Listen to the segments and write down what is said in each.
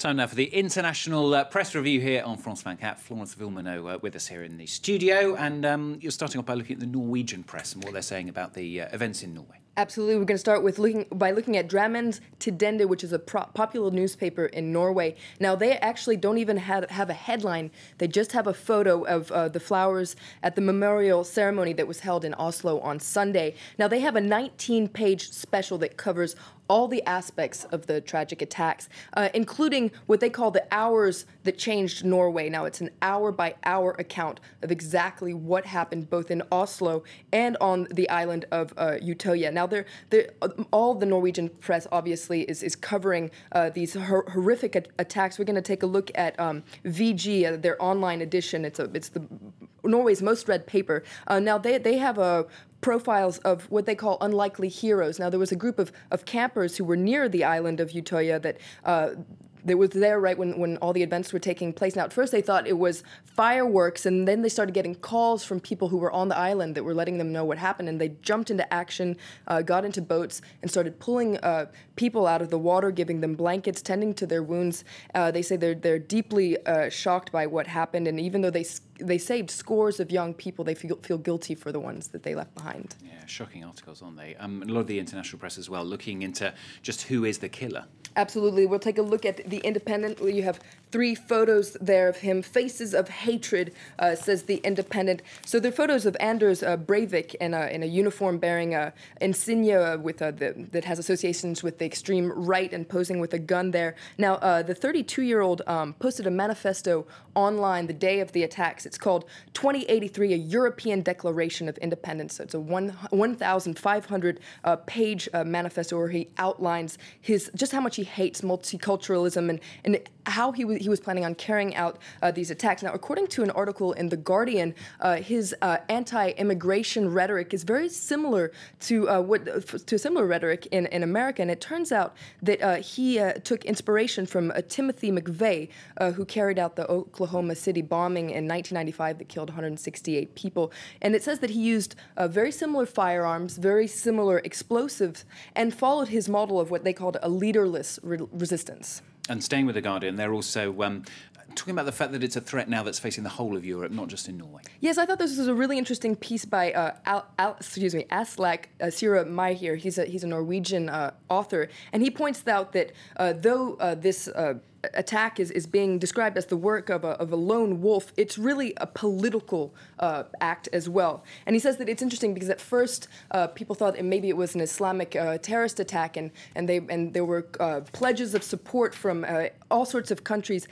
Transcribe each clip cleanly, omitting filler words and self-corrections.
Time now for the international press review here on France 24. Florence Villeminot with us here in the studio. And you're starting off by looking at the Norwegian press and what they're saying about the events in Norway. Absolutely. We're going to start with looking at Drammens Tidende, which is a popular newspaper in Norway. Now, they actually don't even have a headline. They just have a photo of the flowers at the memorial ceremony that was held in Oslo on Sunday. Now, they have a 19-page special that covers all the aspects of the tragic attacks, including what they call the hours that changed Norway. Now, it's an hour-by-hour account of exactly what happened both in Oslo and on the island of Utøya. Now, all the Norwegian press, obviously, is covering these horrific attacks. We're going to take a look at VG, their online edition. It's the Norway's most read paper. Now, they have profiles of what they call unlikely heroes. Now, there was a group of campers who were near the island of Utøya that they was there right when all the events were taking place. Now, at first they thought it was fireworks, and then they started getting calls from people who were on the island that were letting them know what happened, and they jumped into action, got into boats, and started pulling people out of the water, giving them blankets, tending to their wounds. They say they're deeply shocked by what happened, and even though they saved scores of young people, they feel guilty for the ones that they left behind. Yeah, shocking articles, aren't they? And a lot of the international press as well, looking into just who is the killer. Absolutely. We'll take a look at The Independent. You have 3 photos there of him. Faces of hatred, says The Independent. So they're photos of Anders Breivik in a uniform bearing insignia that has associations with the extreme right and posing with a gun there. Now, the 32-year-old posted a manifesto online the day of the attacks. It's called 2083, a European Declaration of Independence. So it's a 1,500-page manifesto where he outlines just how much he hates multiculturalism and how he was planning on carrying out these attacks. Now, according to an article in The Guardian, his anti-immigration rhetoric is very similar to similar rhetoric in America, and it turns out that he took inspiration from Timothy McVeigh, who carried out the Oklahoma City bombing in 1995 that killed 168 people. And it says that he used very similar firearms, very similar explosives, and followed his model of what they called a leaderless resistance. And staying with The Guardian, they're also talking about the fact that it's a threat now that's facing the whole of Europe, not just in Norway. Yes, I thought this was a really interesting piece by Aslak Sira Meyer. He's a Norwegian author, and he points out that though this attack is being described as the work of a lone wolf, it's really a political act as well. And he says that it's interesting because at first people thought maybe it was an Islamic terrorist attack, and there were pledges of support from all sorts of countries.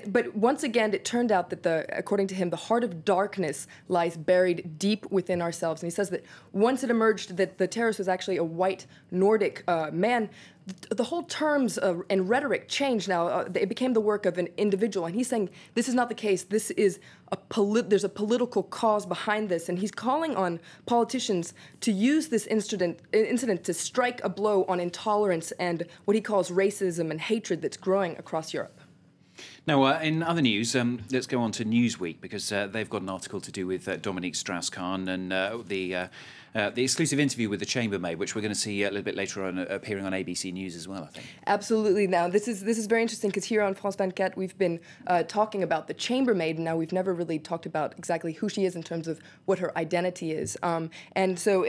But once again, it turned out that according to him, the heart of darkness lies buried deep within ourselves. And he says that once it emerged that the terrorist was actually a white Nordic man, the whole terms and rhetoric changed now. It became the work of an individual. And he's saying this is not the case. This is there's a political cause behind this. And he's calling on politicians to use this incident to strike a blow on intolerance and what he calls racism and hatred that's growing across Europe. Now, in other news, let's go on to Newsweek, because they've got an article to do with Dominique Strauss-Kahn and the exclusive interview with the chambermaid, which we're going to see a little bit later on appearing on ABC News as well, I think. Absolutely. Now, this is very interesting because here on France 24, we've been talking about the chambermaid, and now we've never really talked about exactly who she is in terms of what her identity is. And so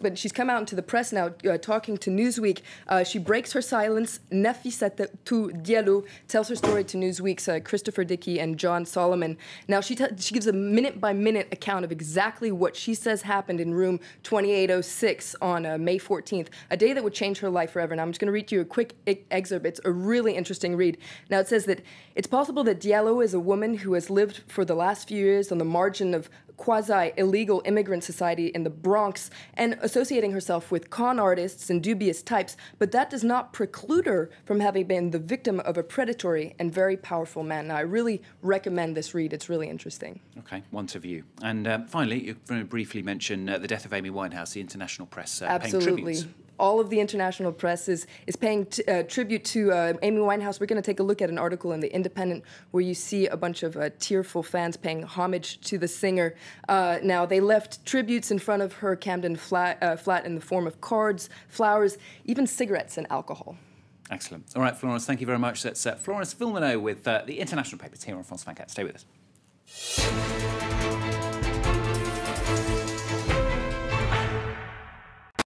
but she's come out into the press now talking to Newsweek. She breaks her silence. Nafissatou Diallo tells her story to Newsweek's Christopher Dickey and John Solomon. Now, she gives a minute-by-minute account of exactly what she says happened in room 2806 on May 14th, a day that would change her life forever. Now, I'm just going to read to you a quick excerpt. It's a really interesting read. Now, it says that it's possible that Diallo is a woman who has lived for the last few years on the margin of quasi-illegal immigrant society in the Bronx and associating herself with con artists and dubious types, but that does not preclude her from having been the victim of a predatory and very powerful man. Now, I really recommend this read. It's really interesting. Okay, one to view. And finally, you're going to briefly mention the death of Amy Winehouse, the international press paying tributes. All of the international press is paying tribute to Amy Winehouse. We're going to take a look at an article in The Independent where you see a bunch of tearful fans paying homage to the singer. Now, they left tributes in front of her Camden flat in the form of cards, flowers, even cigarettes and alcohol. Excellent. All right, Florence, thank you very much. That's Florence Villeneuve with the international papers here on France 24. Stay with us.